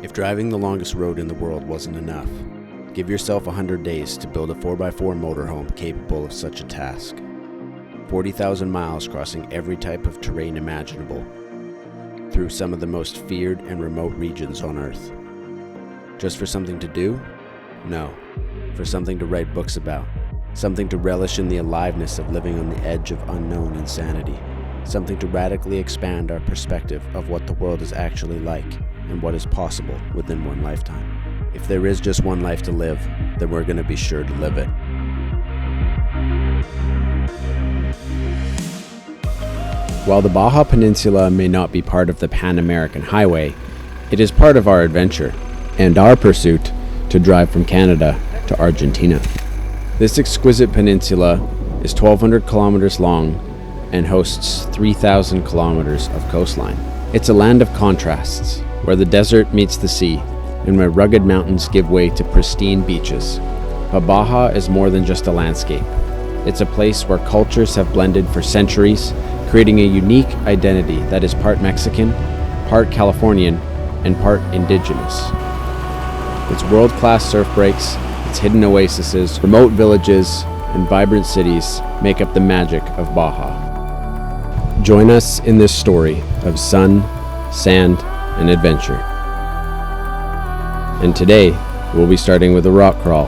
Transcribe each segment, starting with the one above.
If driving the longest road in the world wasn't enough, give yourself 100 days to build a 4x4 motorhome capable of such a task. 40,000 miles crossing every type of terrain imaginable, through some of the most feared and remote regions on Earth. Just for something to do? No. For something to write books about. Something to relish in the aliveness of living on the edge of unknown insanity. Something to radically expand our perspective of what the world is actually like and what is possible within one lifetime. If there is just one life to live, then we're going to be sure to live it. While the Baja Peninsula may not be part of the Pan-American Highway, it is part of our adventure and our pursuit to drive from Canada to Argentina. This exquisite peninsula is 1,200 kilometers long and hosts 3,000 kilometers of coastline. It's a land of contrasts, where the desert meets the sea and where rugged mountains give way to pristine beaches. But Baja is more than just a landscape. It's a place where cultures have blended for centuries, creating a unique identity that is part Mexican, part Californian, and part indigenous. Its world-class surf breaks, its hidden oases, remote villages, and vibrant cities make up the magic of Baja. Join us in this story of sun, sand, and adventure. And today, we'll be starting with a rock crawl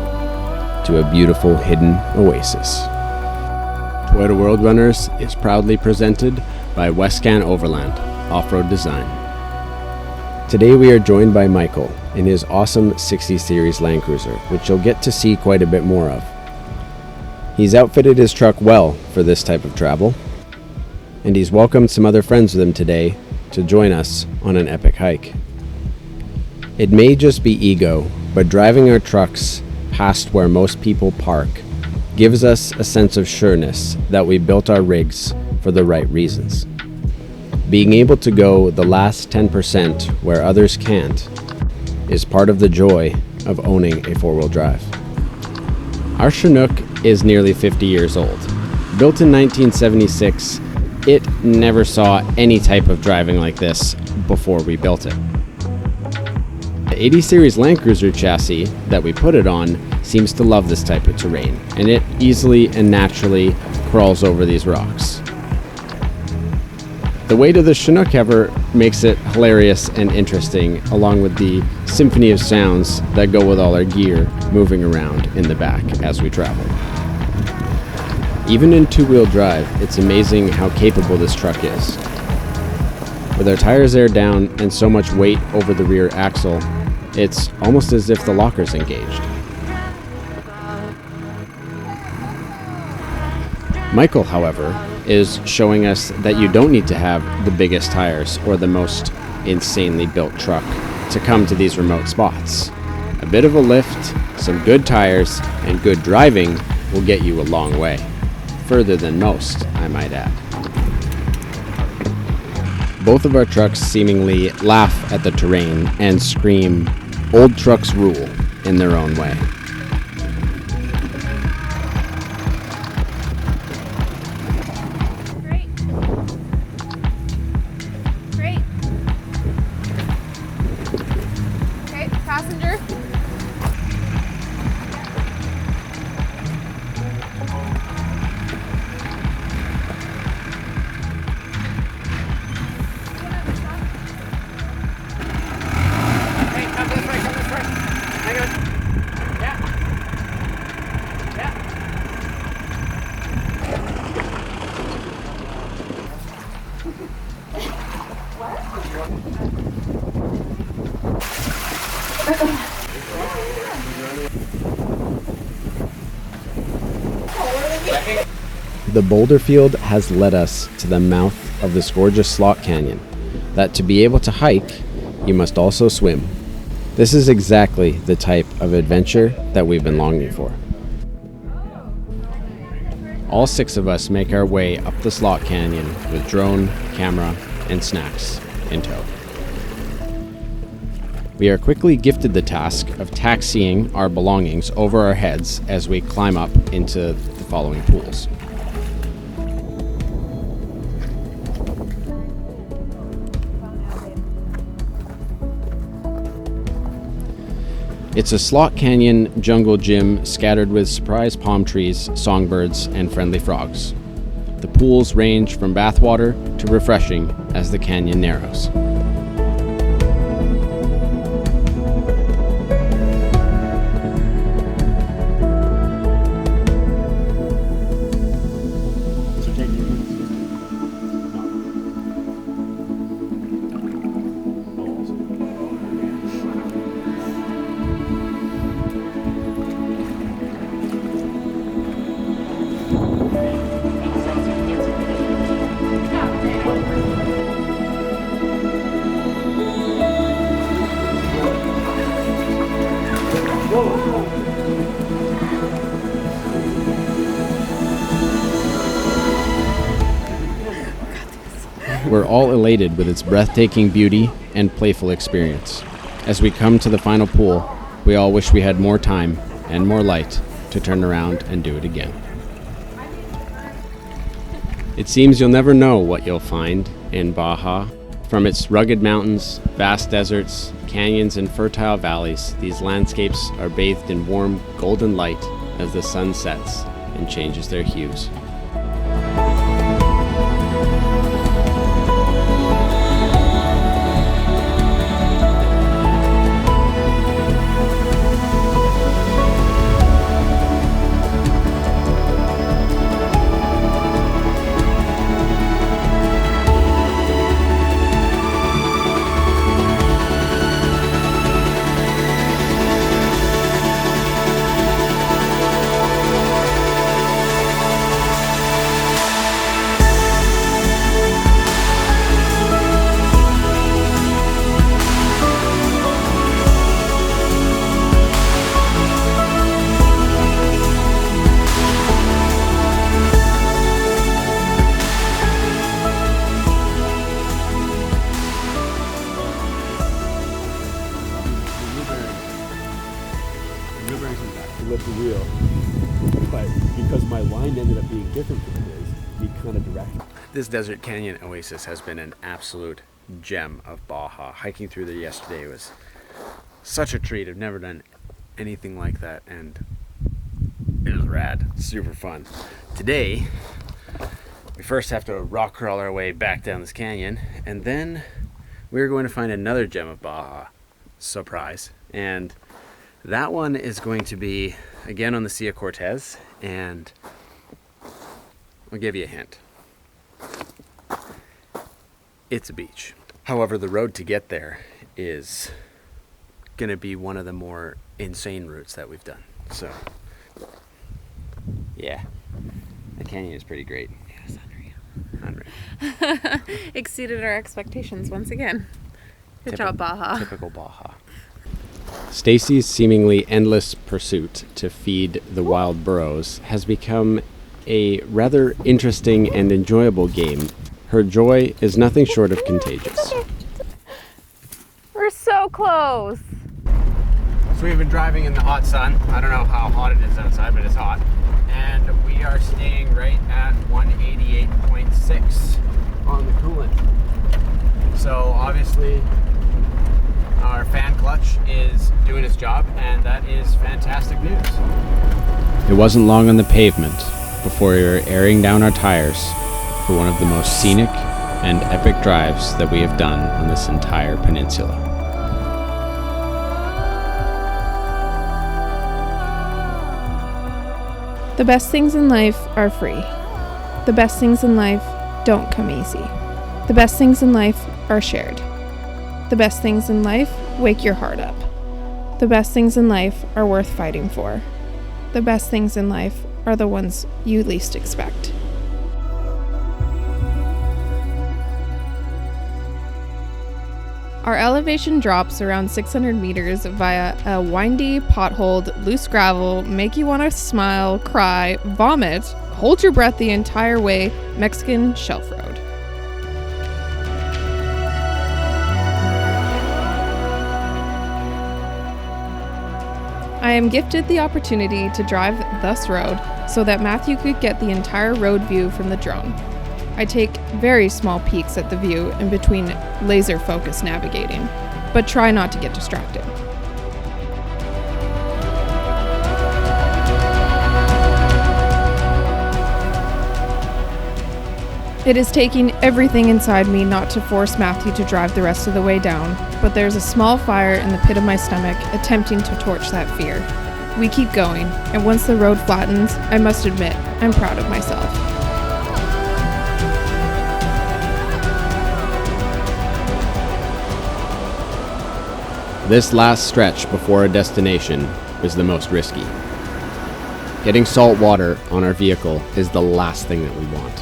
to a beautiful hidden oasis. Toyota World Runners is proudly presented by Westcan Overland Off-Road Design. Today we are joined by Michael in his awesome 60 Series Land Cruiser, which you'll get to see quite a bit more of. He's outfitted his truck well for this type of travel, and he's welcomed some other friends with him today to join us on an epic hike. It may just be ego, but driving our trucks past where most people park gives us a sense of sureness that we built our rigs for the right reasons. Being able to go the last 10% where others can't is part of the joy of owning a four-wheel drive. Our Chinook is nearly 50 years old. Built in 1976, it never saw any type of driving like this before we built it. The 80 Series Land Cruiser chassis that we put it on seems to love this type of terrain, and it easily and naturally crawls over these rocks. The weight of the Chinook, however, makes it hilarious and interesting, along with the symphony of sounds that go with all our gear moving around in the back as we travel. Even in two-wheel drive, it's amazing how capable this truck is. With our tires aired down and so much weight over the rear axle, it's almost as if the locker's engaged. Michael, however, is showing us that you don't need to have the biggest tires or the most insanely built truck to come to these remote spots. A bit of a lift, some good tires, and good driving will get you a long way. Further than most, I might add. Both of our trucks seemingly laugh at the terrain and scream, "Old trucks rule," in their own way. Great. Okay, passenger. The boulder field has led us to the mouth of this gorgeous slot canyon that to be able to hike, you must also swim. This is exactly the type of adventure that we've been longing for. All 6 of us make our way up the slot canyon with drone, camera, and snacks in tow. We are quickly gifted the task of taxiing our belongings over our heads as we climb up into the following pools. It's a slot canyon jungle gym scattered with surprise palm trees, songbirds, and friendly frogs. The pools range from bathwater to refreshing as the canyon narrows. We're all elated with its breathtaking beauty and playful experience. As we come to the final pool, we all wish we had more time and more light to turn around and do it again. It seems you'll never know what you'll find in Baja. From its rugged mountains, vast deserts, canyons, and fertile valleys, these landscapes are bathed in warm golden light as the sun sets and changes their hues. Lift the wheel, but because my line ended up being different from his, he kind of directed. This desert canyon oasis has been an absolute gem of Baja. Hiking through there yesterday was such a treat. I've never done anything like that, and it was rad, super fun. Today, we first have to rock crawl our way back down this canyon, and then we're going to find another gem of Baja. Surprise. And that one is going to be, again, on the Sea of Cortez, and I'll give you a hint. It's a beach. However, the road to get there is going to be one of the more insane routes that we've done. So, yeah, the canyon is pretty great. It was unreal. Exceeded our expectations once again. Good job, Baja. Typical Baja. Stacy's seemingly endless pursuit to feed the wild burros has become a rather interesting and enjoyable game. Her joy is nothing short of contagious. We're so close. So we've been driving in the hot sun. I don't know how hot it is outside, but it's hot. And we are staying right at 188.6 on the coolant. So obviously our fan clutch is doing its job, and that is fantastic news. It wasn't long on the pavement before we were airing down our tires for one of the most scenic and epic drives that we have done on this entire peninsula. The best things in life are free. The best things in life don't come easy. The best things in life are shared. The best things in life wake your heart up. The best things in life are worth fighting for. The best things in life are the ones you least expect. Our elevation drops around 600 meters via a windy, potholed, loose gravel, make you want to smile, cry, vomit, hold your breath the entire way Mexican shelf road. I am gifted the opportunity to drive this road so that Matthew could get the entire road view from the drone. I take very small peeks at the view in between laser focus navigating, but try not to get distracted. It is taking everything inside me not to force Matthew to drive the rest of the way down, but there's a small fire in the pit of my stomach attempting to torch that fear. We keep going, and once the road flattens, I must admit, I'm proud of myself. This last stretch before a destination was the most risky. Getting salt water on our vehicle is the last thing that we want.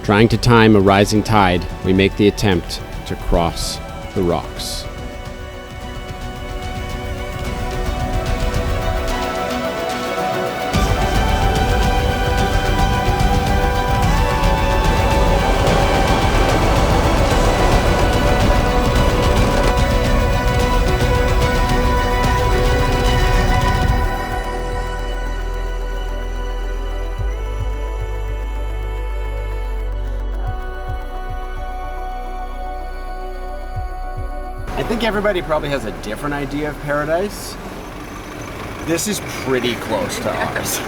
Trying to time a rising tide, we make the attempt to cross the rocks. I think everybody probably has a different idea of paradise. This is pretty close to ours.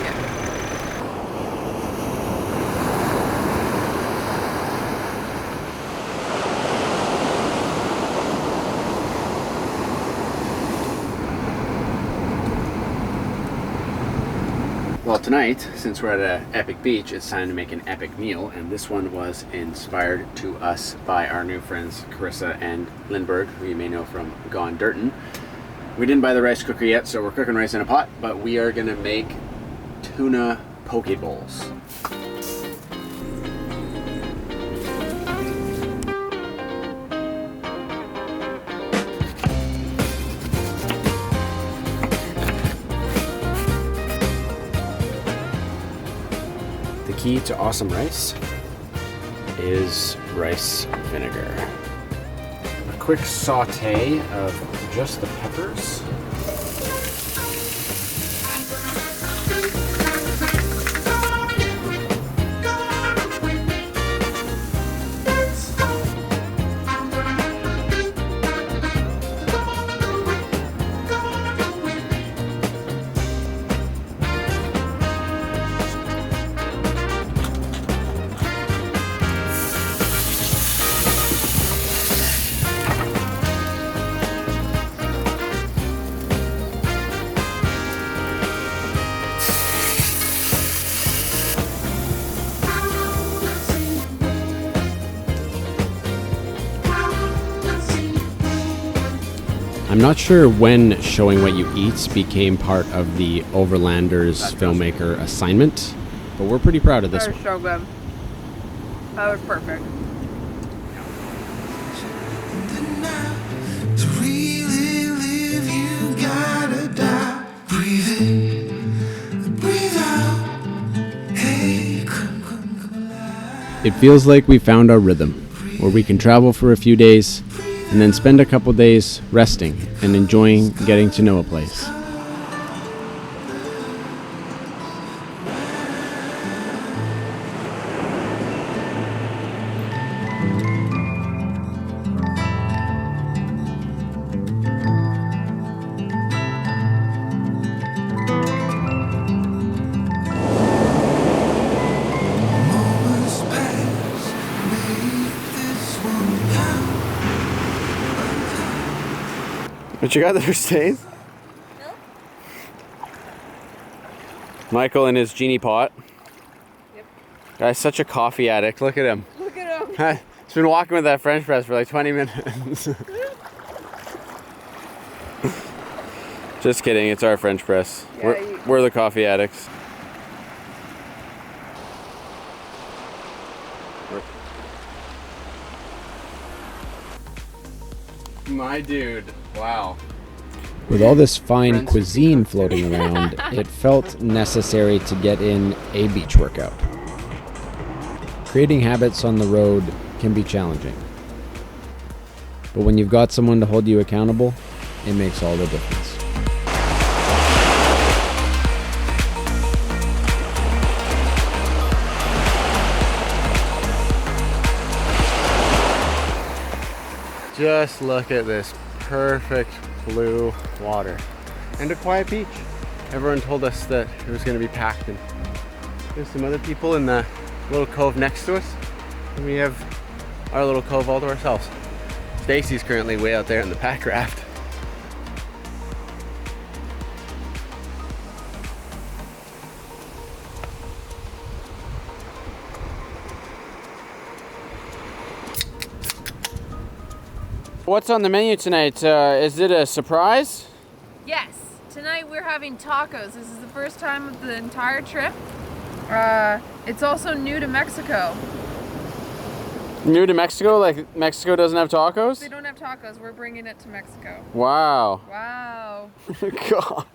Well, tonight, since we're at an epic beach, it's time to make an epic meal, and this one was inspired to us by our new friends Carissa and Lindbergh, who you may know from Gone Dirtin'. We didn't buy the rice cooker yet, so we're cooking rice in a pot, but we are gonna make tuna poke bowls. The key to awesome rice is rice vinegar. A quick saute of just the peppers. I'm not sure when showing what you eat became part of the Overlanders filmmaker assignment, but we're pretty proud of this That one. was so good. That was perfect. To really live, you gotta die. Breathe in, breathe out. Hey, come alive. It feels like we found our rhythm, where we can travel for a few days and then spend a couple days resting and enjoying getting to know a place. Moments pass, make this one count. What you got there, Steve? Michael and his genie pot. Yep. Guy's such a coffee addict. Look at him. Look at him. He's been walking with that French press for like 20 minutes. Just kidding, it's our French press. Yeah, We're the coffee addicts. My dude, wow. With all this fine cuisine floating around, it felt necessary to get in a beach workout. Creating habits on the road can be challenging. But when you've got someone to hold you accountable, it makes all the difference. Just look at this perfect blue water and a quiet beach. Everyone told us that it was going to be packed, and there's some other people in the little cove next to us. We have our little cove all to ourselves. Stacy's currently way out there in the pack raft. What's on the menu tonight? Is it a surprise? Yes, tonight we're having tacos. This is the first time of the entire trip. It's also new to Mexico. New to Mexico? Like Mexico doesn't have tacos? They don't have tacos. We're bringing it to Mexico. Wow. Wow. God.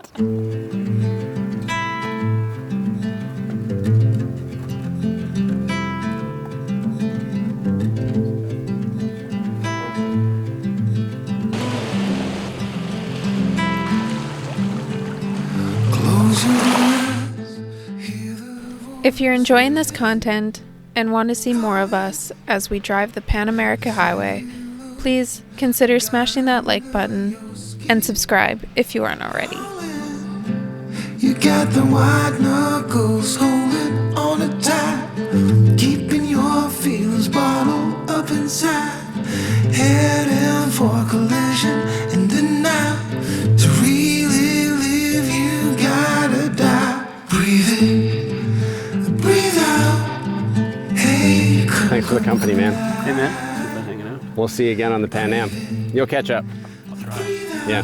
If you're enjoying this content and want to see more of us as we drive the Pan America Highway, please consider smashing that like button and subscribe if you aren't already. You got the white knuckles holding on it tight, keeping your feelings bottled up inside, heading for collision in the night. To really live, you gotta die. Breathe in, breathe out. Hey, Thanks for the company, man. Hey man, keep on hanging out. We'll see you again on the Pan Am. You'll catch up. I'll try. Yeah.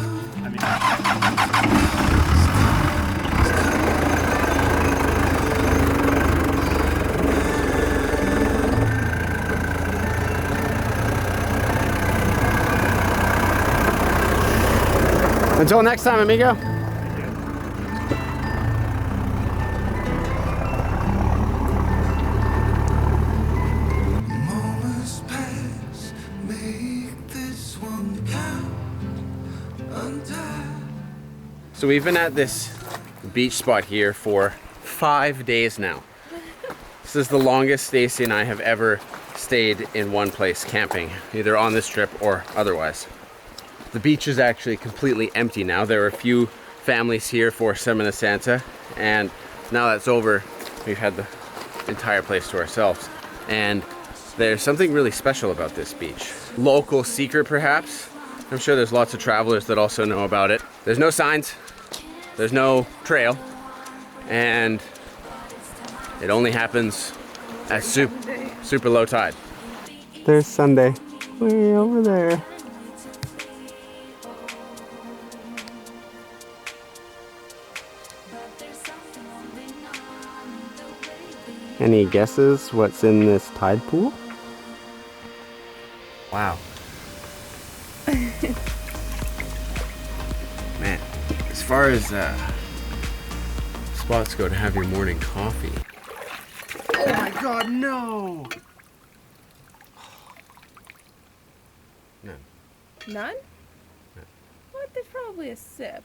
Until next time, amigo. moments pass, make this one count. Untie. So we've been at this beach spot here for 5 days now. This is the longest Stacy and I have ever stayed in one place camping, either on this trip or otherwise. The beach is actually completely empty now. There were a few families here for Semana Santa, and now that's over, we've had the entire place to ourselves. And there's something really special about this beach. Local secret, perhaps. I'm sure there's lots of travelers that also know about it. There's no signs, there's no trail, and it only happens at super low tide. There's Sunday, way over there. Any guesses what's in this tide pool? Wow. Man, as far as spots go to have your morning coffee. Oh my God, no! None. None? What? There's probably a sip.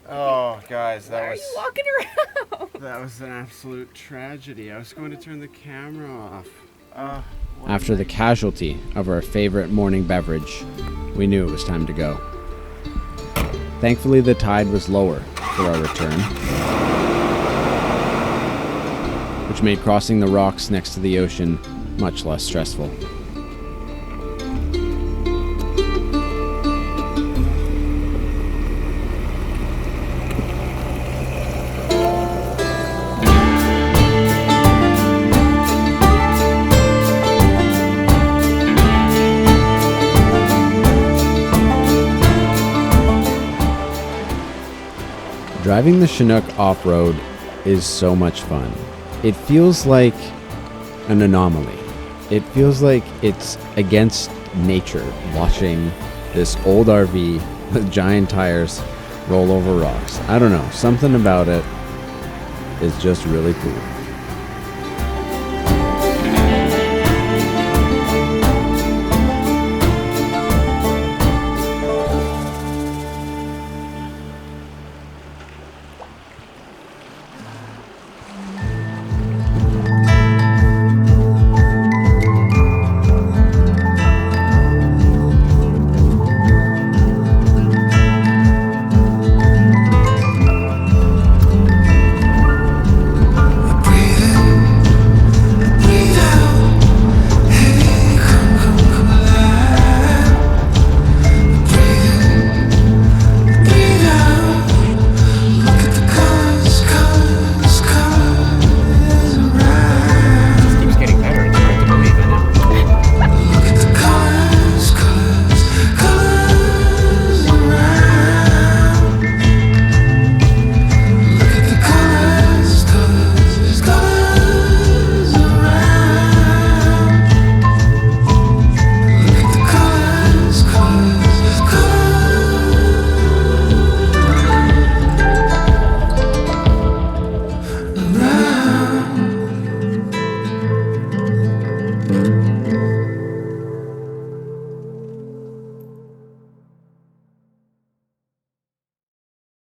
Oh, guys, Why that are was you walking around? that was an absolute tragedy. I was going to turn the camera off. After the casualty of our favorite morning beverage, we knew it was time to go. Thankfully, the tide was lower for our return, which made crossing the rocks next to the ocean much less stressful. Driving the Chinook off-road is so much fun. It feels like an anomaly. It feels like it's against nature watching this old RV with giant tires roll over rocks. I don't know, something about it is just really cool.